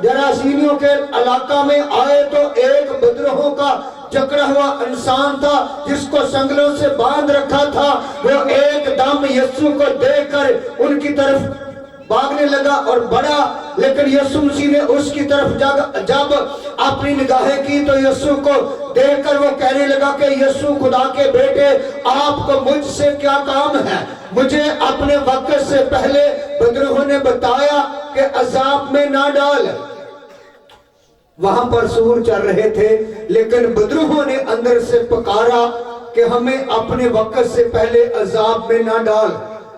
जरासीनियों के इलाका में आए तो एक बदरूहों का जकड़ा हुआ इंसान था जिसको संगलों से बांध रखा था। वो एकदम यीशु को देखकर उनकी तरफ भागने लगा और बढ़ा, लेकिन यीशु मसीह ने उसकी तरफ जब अपनी निगाहें की तो यीशु को देखकर वो कहने लगा कि यीशु खुदा के बेटे, आपको मुझसे क्या काम है? मुझे अपने वक्त से पहले बदरूहों ने बताया कि अजाब में ना डाल। वहां पर सूर चल रहे थे, लेकिन बदरूहों ने अंदर से पुकारा कि हमें अपने वक्त से पहले अजाब में ना डाल,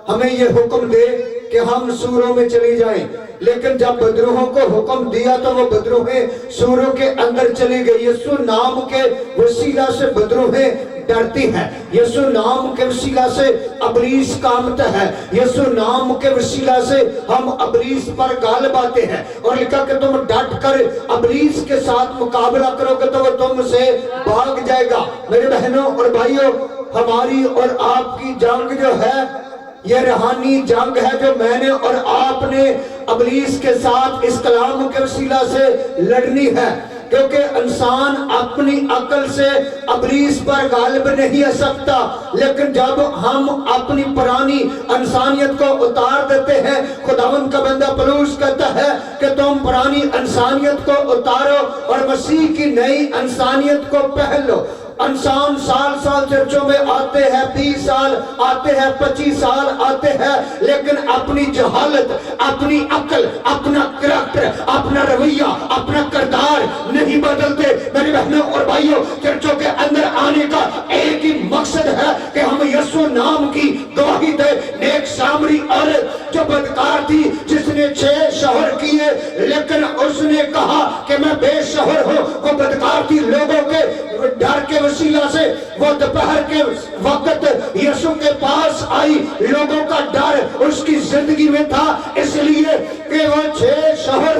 हमें ये हुक्म दे कि हम सूरों में चली जाएं। लेकिन जब बदरूहों को हुक्म दिया तो वो बदरूहें सूरों के अंदर चली गई। यीशु नाम के वसीला से बदरूहें डरती हैं, यीशु नाम के वसीला से अबलीस कामता है, यीशु नाम के वसीला से हम अबलीस पर गालिब आते हैं। और लिखा कि तुम डट कर अबलीस के साथ मुकाबला करोगे तो वो तुमसे भाग जाएगा। मेरे बहनों और भाइयों, हमारी और आपकी जंग जो है ये रूहानी जंग है जो मैंने और आपने अबलीस के साथ इस कलाम के वसीला से लड़नी है, क्योंकि इंसान अपनी अकल से अबलीस पर गालिब नहीं आ सकता। लेकिन जब हम अपनी पुरानी इंसानियत को उतार देते हैं, खुदावंद का बंदा पौलुस कहता है कि तुम पुरानी इंसानियत को उतारो और मसीह की नई इंसानियत को पहन लो। इंसान साल साल चर्चों में आते हैं, 20 साल आते हैं, 25 साल आते हैं, लेकिन अपनी जहालत, अपनी अकल, अपना करैक्टर, अपना रवैया, अपना किरदार नहीं बदलते। मेरे बहनों और भाइयों, चर्चों के अंदर आने का एक ही मकसद है कि हम यीशु नाम की गवाही दे। नेक सामरी औरत जो बदकार थी, जिसने 6 शौहर किए, लेकिन उसने कहा कि मैं बेशौहर हूं, वो बदकार थी। लोगों के डर के वसीला से वो दोपहर के वक्त यीशु के पास आई। लोगों का डर उसकी जिंदगी में था, इसलिए कि वो 6 शौहर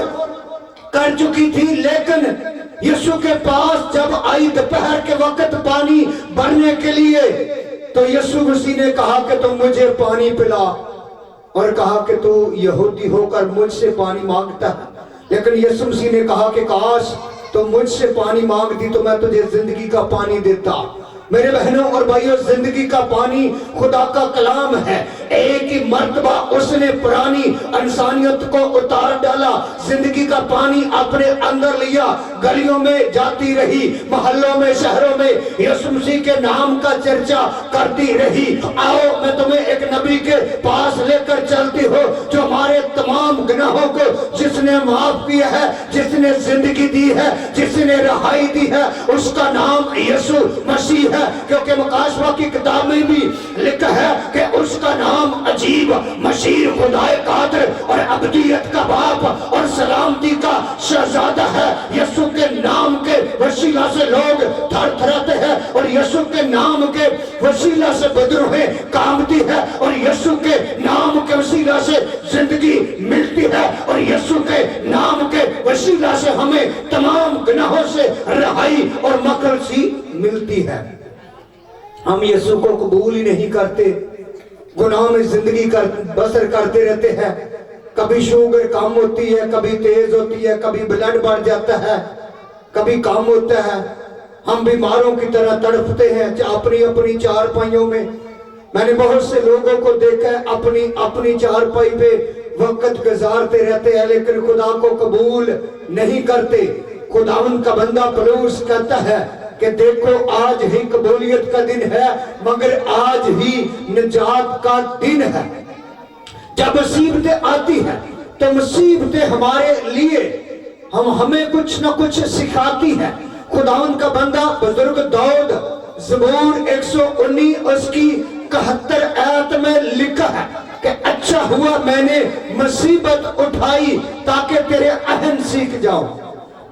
कर चुकी थी। लेकिन यीशु के पास जब आई दोपहर के वक्त पानी भरने के लिए, तो यीशु मसीह ने कहा कि तुम मुझे पानी पिला, और कहा कि तू यहूदी होकर मुझसे पानी मांगता है। लेकिन यीशु मसीह ने कहा कि काश तो मुझसे पानी मांगती तो मैं तुझे जिंदगी का पानी देता। मेरे बहनों और भाइयों, जिंदगी का पानी खुदा का कलाम है। एक ही मर्तबा उसने पुरानी इंसानियत को उतार डाला, जिंदगी का पानी अपने अंदर लिया, गलियों में जाती रही, मोहल्लों में, शहरों में यीशु मसीह के नाम का चर्चा करती रही। आओ मैं तुम्हें एक नबी के पास लेकर चलती हूँ, जो हमारे तमाम गुनाहों को जिसने माफ किया है, जिसने जिंदगी दी है, जिसने रहाई दी है, उसका नाम यीशु मसीह है। क्योंकि मुकाशवा की किताब में भी लिखा है कि उसका नाम अजीब, मशीर, खुदाए कादिर और अबदियत का बाप और सलामती का शहजादा है। यीशु के नाम के वसीला से लोग थरथराते हैं, और यीशु के नाम के वसीला से बदरूहें कांपती है, और यीशु के नाम के वसीला से जिंदगी मिलती है, और यीशु के नाम के वसीला से हमें तमाम गुनाहों से रहाई और मखलसी मिलती है। हम यीशु को कबूल ही नहीं करते, गुनाह में जिंदगी बसर करते रहते हैं। कभी शुगर कम होती है, कभी तेज होती है, कभी ब्लड बढ़ जाता है, कभी कम होता है। हम बीमारों की तरह तड़पते हैं अपनी अपनी चारपाइयों में। मैंने बहुत से लोगों को देखा है अपनी अपनी चारपाई पे वक्त गुजारते रहते हैं, लेकिन खुदा को कबूल नहीं करते। खुदावंद का बंदा पौलुस कहता है कि देखो आज ही कबूलियत का दिन है, मगर आज ही निजात का दिन है। जब मुसीबतें आती हैं तो मुसीबतें हमारे लिए हमें कुछ न कुछ सिखाती है। खुदावंद का बंदा बुजुर्ग दाऊद ज़बूर 119 उसकी 71 आयत में लिखा है कि अच्छा हुआ मैंने मुसीबत उठाई ताकि तेरे अहम सीख जाऊं।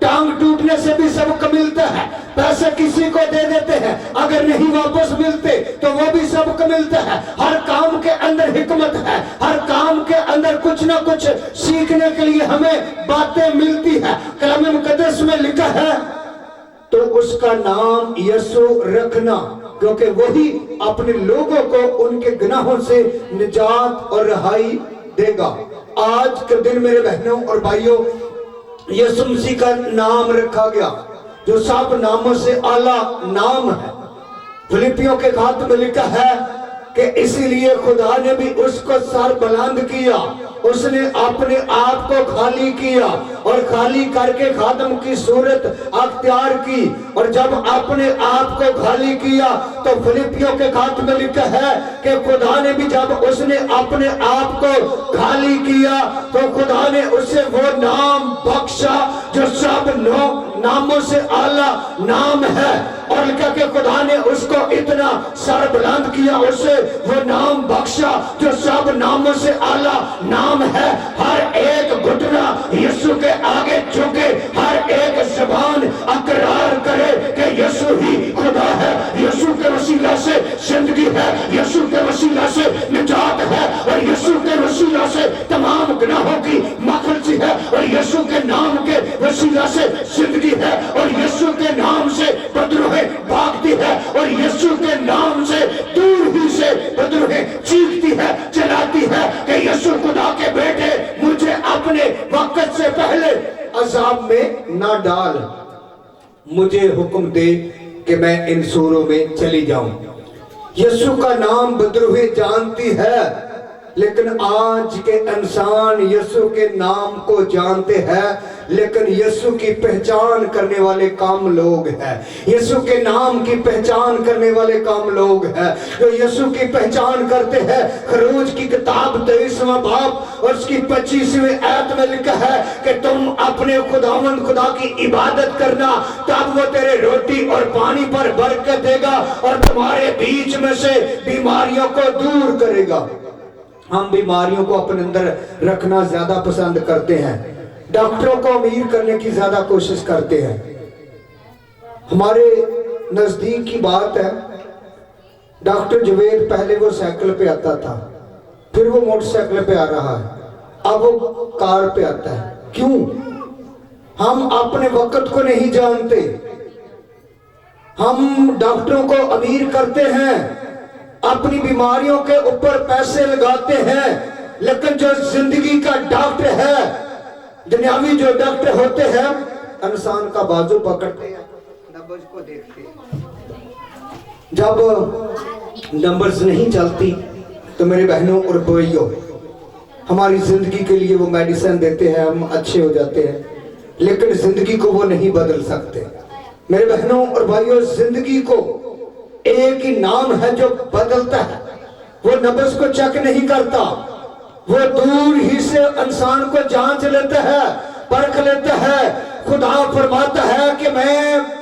टांग टूटने से भी सबको मिलता है, पैसे किसी को दे देते हैं, अगर नहीं वापस मिलते तो वो भी सबको मिलता है। हर काम के अंदर हिकमत है, हर काम के अंदर कुछ ना कुछ सीखने के लिए हमें बातें मिलती है। कलाम मुकद्दस में लिखा है तो उसका नाम यीशु रखना, क्योंकि वही अपने लोगों को उनके गुनाहों से निजात और रहाई देगा। आज के दिन मेरे बहनों और भाइयों, यीशु मसीह का नाम रखा गया जो सब नामों से आला नाम है। फिलिपियों के खात में लिखा है कि इसीलिए खुदा ने भी उसको सर बुलंद किया, उसने अपने आप को खाली किया और खाली करके खादम की सूरत अख्तियार की। और जब अपने आप को खाली किया तो फिलिपियों के खात में लिखा है कि खुदा ने भी जब उसने अपने आप को खाली किया तो खुदा ने उसे वो नाम बख्शा जो सब नामों से आला नाम है। और लिखा कि खुदा ने उसको इतना सर बुलंद किया, उसे वो नाम बख्शा जो सब नामों से आला नाम है। हर एक घुटना यीशु के आगे झुके, हर एक ज़बान अकरार करे कि यीशु ही खुदा है। यीशु के वसीला से जिंदगी है, यीशु के वसीला से निजात है और यीशु के वसीला से तमाम गुनाहों की माफ़ी है और यीशु के नाम के वसीला से जिंदगी है और यीशु के नाम से बदरूहें भागती है और यीशु के नाम से दूर ही से बदरूहें चीखती है, चलाती है कि यीशु खुदा के बेटे मुझे अपने वक्त से पहले अजाब में ना डाल, मुझे हुक्म दे कि मैं इन सूरों में चली जाऊं। यीशु का नाम बदरूहें जानती है, लेकिन आज के इंसान यीशु के नाम को जानते हैं लेकिन यीशु की पहचान करने वाले कम लोग हैं। यीशु के नाम की पहचान करने वाले कम लोग हैं। जो यीशु की पहचान करते हैं, खरूज की किताब 23वां बाब और उसकी 25वीं आयत में लिखा है कि तुम अपने खुदावंद खुदा की इबादत करना, तब वो तेरे रोटी और पानी पर बरकत देगा और तुम्हारे बीच में से बीमारियों को दूर करेगा। हम बीमारियों को अपने अंदर रखना ज्यादा पसंद करते हैं, डॉक्टरों को अमीर करने की ज्यादा कोशिश करते हैं। हमारे नजदीक की बात है, डॉक्टर जुवेद पहले वो साइकिल पे आता था, फिर वो मोटरसाइकिल पे आ रहा है, अब वो कार पे आता है। क्यों? हम अपने वक्त को नहीं जानते। हम डॉक्टरों को अमीर करते हैं, अपनी बीमारियों के ऊपर पैसे लगाते हैं, लेकिन जो जिंदगी का डॉक्टर है, दुनियावी जो डॉक्टर होते हैं, इंसान का बाजू पकड़ते हैं, नंबर्स को देखते हैं। जब नंबर्स नहीं चलती तो मेरे बहनों और भाइयों, हमारी जिंदगी के लिए वो मेडिसिन देते हैं, हम अच्छे हो जाते हैं, लेकिन जिंदगी को वो नहीं बदल सकते। मेरे बहनों और भाइयों, जिंदगी को एक ही नाम है जो बदलता है। वो नब्ज को चेक नहीं करता, वो दूर ही से इंसान को जांच लेता है, परख लेता है। खुदा फरमाता है कि मैं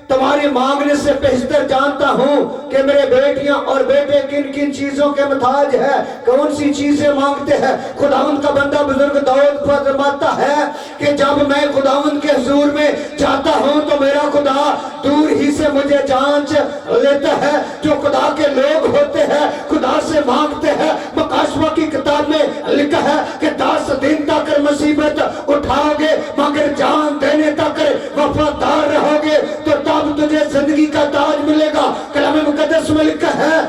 तुम्हारे मांगने से बेहतर जानता हूं कि मेरे बेटियां और बेटे किन किन चीजों के मुताज है, कौन सी चीजें मांगते हैं। खुदावंद का बंदा बुजुर्ग दाऊद फरमाता है कि जब मैं खुदावंद के हुजूर में जाता हूं तो मेरा खुदा दूर ही से मुझे जांच लेता है। जो खुदा के लोग होते हैं खुदा से मांगते हैं। मुकाशवा की किताब में लिखा है कि 10 दिन तक मुसीबत उठाओगे मगर जान देने तक वफादार रहोगे तो तब तुझे जिंदगी का ताज मिलेगा। कलाम मुकद्दस में लिखा है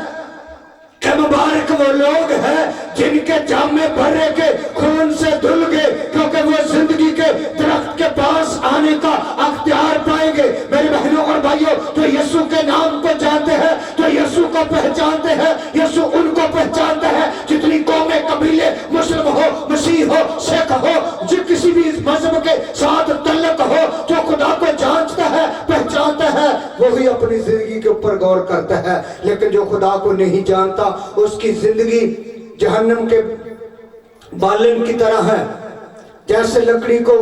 कि मुबारक वो लोग हैं जिनके जामे भरे के खून से धुल गए, क्योंकि वो जिंदगी के दरख्त के पास आने का अख्तियार पाएंगे। मेरे बहनों और भाइयों, जो यीशु के नाम को जानते हैं, जो यीशु को पहचानते हैं, यीशु उनको पहचानता है। जितनी कौमें, कबीले, मुस्लिम हो, मसीह हो, सिख हो, जो किसी भी मजहब के साथ तल्लक हो, जो खुदा को जानता है, पहचानता है, वही अपनी जिंदगी के ऊपर गौर करता है। लेकिन जो खुदा को नहीं जानता, उसकी जिंदगी जहन्नम के बालन की तरह है। जैसे लकड़ी को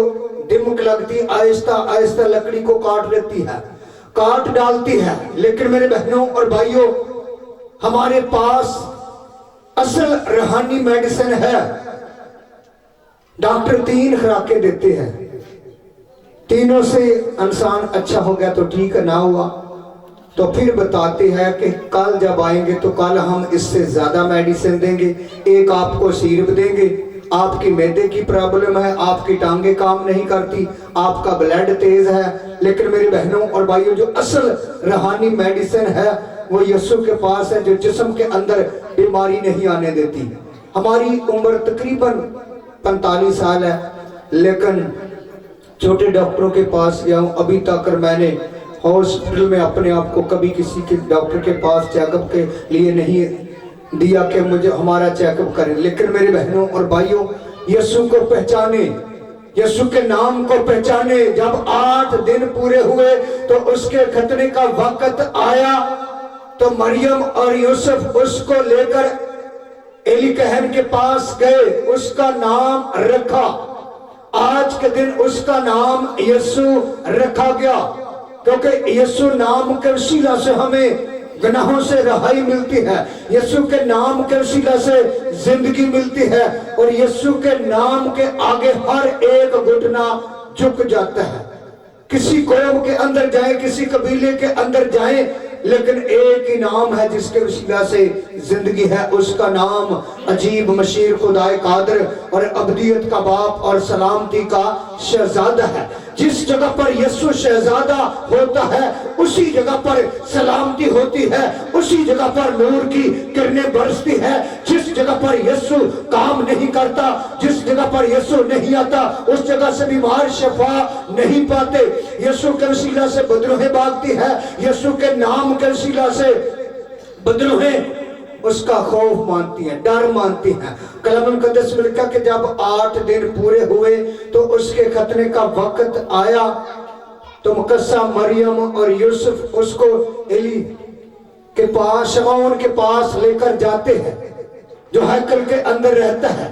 दिमक लगती, आहिस्ता आहिस्ता लकड़ी को काट लेती है, काट डालती है। लेकिन मेरे बहनों और भाइयों, हमारे पास असल रूहानी मेडिसिन है। डॉक्टर 3 खुराकें देते हैं, तीनों से इंसान अच्छा हो गया तो ठीक है, ना हुआ तो फिर बताते हैं कि कल जब आएंगे तो कल हम इससे ज्यादा मेडिसिन देंगे। एक आपको सिरप देंगे, आपकी मैदे की प्रॉब्लम है, आपकी टांगे काम नहीं करती, आपका ब्लड तेज है। लेकिन मेरी बहनों और भाइयों, जो असल रूहानी मेडिसिन है वो यीशु के पास है, जो जिस्म के अंदर बीमारी नहीं आने देती। हमारी उम्र तकरीबन 45 साल है, लेकिन छोटे डॉक्टरों के पास गया हूँ, अभी तक मैंने हॉस्पिटल में अपने आप को कभी किसी के डॉक्टर के पास चेकअप के लिए नहीं दिया कि मुझे हमारा चेकअप करें। लेकिन मेरे बहनों और भाइयों, यीशु को पहचाने, यीशु के नाम को पहचाने। जब 8 दिन पूरे हुए तो उसके खतने का वक्त आया, तो मरियम और यूसुफ उसको लेकर एली कहन के पास गए, उसका नाम रखा। आज के दिन उसका नाम यीशु रखा गया, क्योंकि यीशु नाम के वसीला से हमें गुनाहों से रहाई मिलती है, यीशु के नाम के वसीला से जिंदगी मिलती है, और यीशु के नाम के आगे हर एक घुटना झुक जाता है। किसी कौम के अंदर जाए, किसी कबीले के अंदर जाए, लेकिन एक ही नाम है जिसके वसीला से जिंदगी है, उसका नाम अजीब मशीर खुदाए कादर और अबदियत का बाप और सलामती का शहजादा है। जिस जगह पर यीशु शहजादा होता है, उसी जगह पर सलामती होती है, उसी जगह पर नूर की किरणें बरसती है। जिस जगह पर यीशु काम नहीं करता, जिस जगह पर यीशु नहीं आता, उस जगह से बीमार शफा नहीं पाते। यीशु के वसीला से बदरूहें भागती है, यीशु के नाम के वसीला से बदरूहें उसका खौफ मानती हैं, डर मानती हैं। कलम मुकद्दस में लिखा कि जब 8 दिन पूरे हुए तो उसके खतने का वक्त आया, तो मुकद्दसा मरियम और यूसुफ उसको एली के पास, शमौन के पास लेकर जाते हैं, जो हैकल के अंदर रहता है,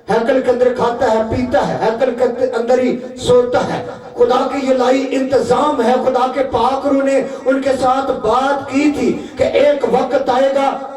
हैकल के अंदर खाता है, पीता है, हैकल के अंदर ही सोता है। खुदा की ये लाई इंतजाम है। खुदा के पाक रूह ने उनके साथ बात की थी कि एक वक्त आएगा